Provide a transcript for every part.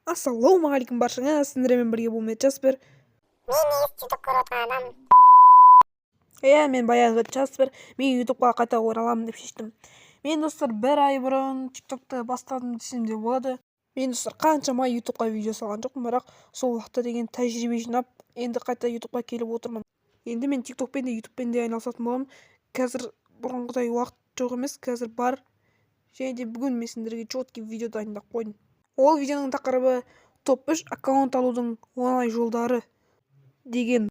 Ассалаумағалейкум баршаңа, сіздермен бірге бұл Джаспер. Мен ютуб көріп отырған адам. Мен баяғы Джаспер. Мен ютубқа қайта ораламын деп шештім. Мен достар бір ай бұрын тиктокты бастадым десем де болады. Мен достар қаншама ютубқа видео салған жоқпын, бірақ сол уақытта деген тәжірибе жинап, енді қайта ютубқа келіп отырмын. Енді мен тиктокпен де ютубпен де айналысатын боламын. Қазір бұрынғыдай уақыт жоқ емес, қазір бар. Және де бүгін мен сендерге четкий видео дайындап қойдым. Ол видеоның тақырыбы топ 3 аккаунт алудың оңай жолдары деген.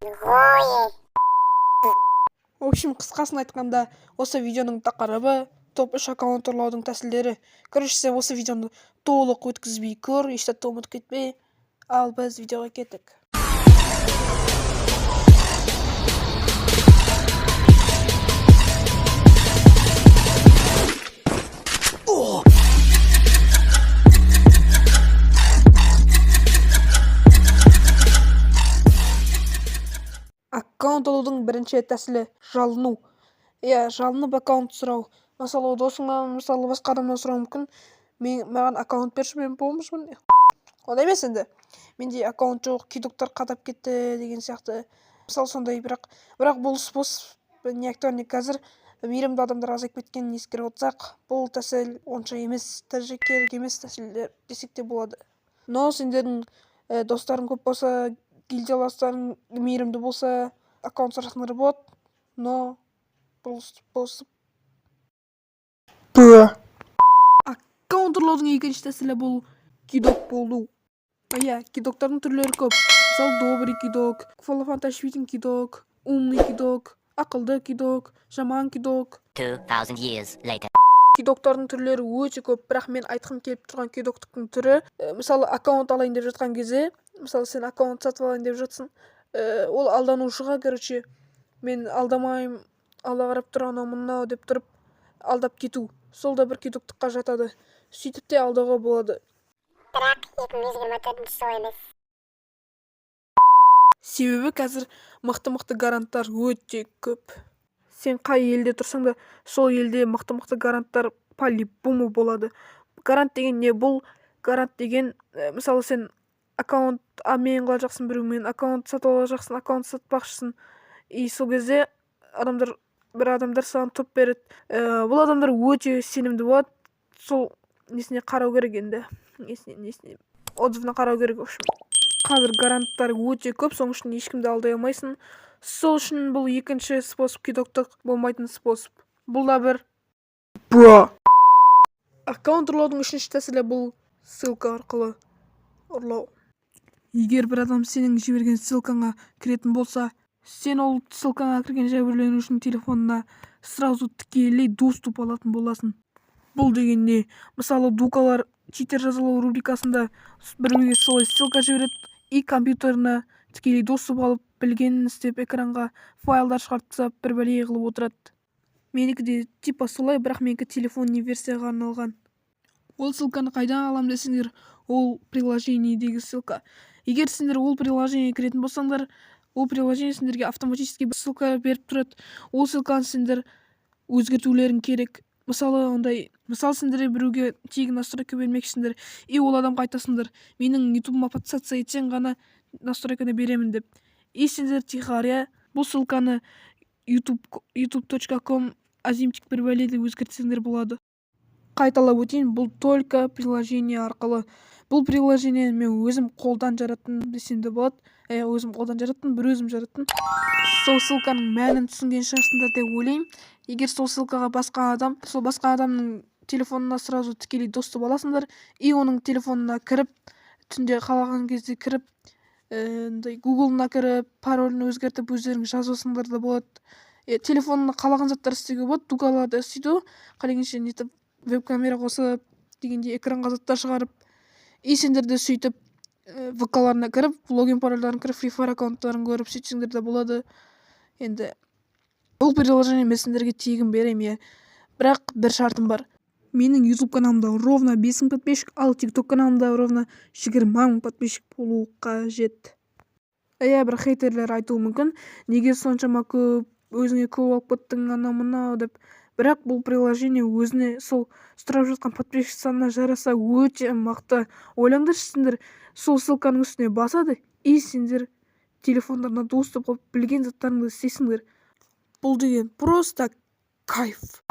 В общем, қысқасын айтқанда, осы видеоның тақырыбы топ 3 аккаунт ұрлаудың тәсілдері. Короче, сен осы видеоны толық өткізбей көр, ешқашан ұмытып кетпе. Ал біз видеоға кеттік. Аккаунт алудың бірінші тәсілі жалыну. Жалынып аккаунт сұрау. Мысалы, досыңнан, басқа адамнан сұрау мүмкін. Маған аккаунт берші, мен болмышпын. Ондай емес енді. Менде аккаунт жоқ, кидоктар қатап кетті деген сияқты. Мысалы, сондай, бірақ бұл способ не актуальный қазір. Мейірімді адамдар азайып кеткенін ескеріп отырсақ, бұл тәсіл онша емес, керек емес тәсілдер десек те болады. Но сендердің достарың көп болса, гильдияластарың мейірімді болса, аккаунт сұрасыңдар болады, но бұл способ. Аккаунт ұрлаудың екінші тәсілі бұл кидок болу. Кидоктардың түрлері көп. Мысалы, добрый кидок, фанташвитин кидок, умный кидок, ақылды кидок, жаман кидок. 2000 years later. Кидоктардың түрлері өте көп, бірақ мен айтқым келіп тұрған кидоктың түрі, мысалы, аккаунт алайын деп жатқан кезде, мысалы, сен аккаунт сатып алайын деп жатсың, ол алданушыға, короче, мен алдамайым, алла қарап тұр, анау мынау деп тұрып алдап кету. Сол да бір кидоктыққа жатады. Сөйтіп те алдауға болады. Бірақ 2024 жыл емес. Себебі қазір мықты гаранттар өте көп. Сен қай елде тұрсаң да, сол елде мықты гаранттар по-любому болады. Гарант деген не? Бұл гарант деген, мысалы, сен аккаунт мен қала жақсың, біреумен аккаунт сатып ала жақсың, аккаунт сатпақшысың. И сол кезде бір адамдар саған топ береді. Бұл адамдар өте сенімді болады. Сол несіне қарау керек енді. Несіне отзывына қарау керек. Қазір гаранттар өте көп, соның үшін ешкімді алдай алмайсың. Сол үшін бұл екінші способ, кидоктық болмайтын способ. Бұл да бір аккаунт ұрлаудың үшінші тәсілі бұл ссылка арқылы ұрлау. Егер бір адам сенің жіберген ссылкаңа кіретін болса, сен ол ссылкаңа кірген жәбірленушінің телефонына сразу тікелей доступ алатын боласың. Бұл деген не? Мысалы, дукалар читер жазалау рубрикасында біреуге солай ссылка жібереді и компьютеріне тікелей доступ алып, білгенін істеп экранға файлдар шығартса, бір бәле қылып отырады. Менікі де типа солай, бірақ менікі телефонный версияға арналған. Ол ссылканы қайдан алам десеңдер, ол приложениедегі ссылка. Егер сендер ол приложение кіретін болсаңдар, ол приложение сендерге автоматически ссылка беріп тұрады. Ол ссылканы сендер өзгертулерің керек. Мысалы, сендер біреуге тегін настройка бермекшісіңдер, и ол адамға айтасыңдар, менің ютубыма подписаться етсең ғана настройканы беремін деп. И сендер тихаря бұл ссылканы youtube.com азимчик бір бәледе өзгертсеңдер болады. Қайталап өтейін, бұл только приложение арқылы. Бұл приложение мен өзім қолдан жараттым десем де болады. Өзім қолдан жараттым, бір өзім жараттым. Сол ссылканың мәнін түсінген шығарсыңдар деп ойлаймын. Егер сол ссылкаға басқа адамның телефонына сразу тікелей доступ аласыңдар, и оның телефонына кіріп, түнде қалаған кезде кіріп, Google-на кіріп, паролін өзгертіп, өздерің жазасыңдар да болады. Телефонына қалаған заттар істеуге болады, дукаларда істейді, қалегенше нетіп, веб-камера қосып, дегенде экранға заттар шығарып, и сендерді сөйтіп, ВК-ларына кіріп, логин парольдарын кіріп, Free Fire аккаунттарын көріп, сөйтсеңдер де болады. Енді бұл приложение мен сендерге тегін берем, бірақ бір шартым бар. Менің YouTube каналымда ровно 5000 подписчик, ал TikTok каналымда ровно 20000 подписчик болу қажет. Бір хейтерлер айтуы мүмкін, неге соншама көп, өзіңе көп алып кеттің, анау мынау деп. бірақ бұл приложение өзіне сол сұрап жатқан подписчик санына жараса өте мықты. Ойлаңдаршы, сендер сол ссылканың үстіне басады и сендер телефондарына доступ қылып білген заттарыңды істейсіңдер. Бұл деген просто кайф.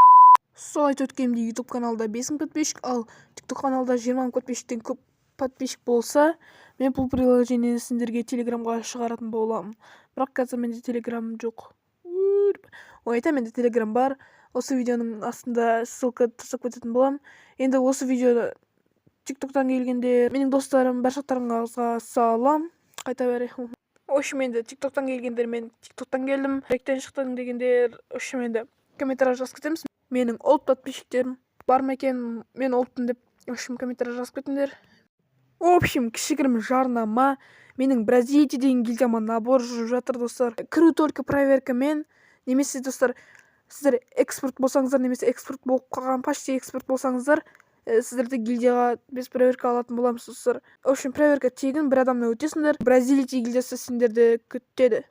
Сол айтып өткенімдей, YouTube каналда 5000 подписчик, ал TikTok каналда 20 000 подписчиктен көп подписчик болса, мен бұл приложениені сендерге Телеграмға шығаратын боламын. Бірақ қазір менде Телеграм жоқ. Ой, айтам, менде Телеграм бар. Осы видеоның астында ссылка тастап кететін боламын. Енді осы видеода TikToктан келгенде менің достарым, баршаларыңызға салам. Қайта бәрі. Общем, енді TikToктан келгендер, мен TikToктан келдім. Ректен шықтың дегендер, общем, енді комментарий жазып кетеміз. Менің ұлт подписчиктерім бар ма екен, мен ұлтпын деп, общем, комментарий жазып кетіңдер. Общем, кішігірім жарнама. Менің Бразилия деген гильдияма набор жүріп жатыр, достар. Кіру только проверкамен. Немесе, достар, сіздер экспорт болсаңыздар, немесе экспорт болып қалған, почти экспорт болсаңыздар, сіздерді гильдияға без проверка алатын боламыз, достар. В общем, проверка тегін, бір адамнан өтесіңдер. Бразилия гильдиясы сендерді күтеді.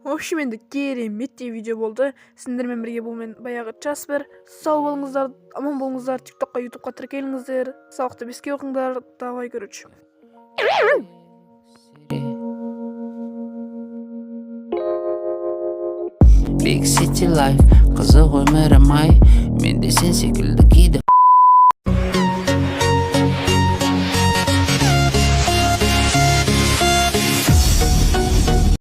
В общем, енді кереметтей видео болды. Сендермен бірге бұл мен баяғы Джаспер. Сау болыңыздар, аман болыңыздар. TikTokқа, YouTubeқа тіркеліңіздер. Сабақты беске оқыңдар. Давай, короче. Big City Life, қызық өмірім ай, мен де сен секілді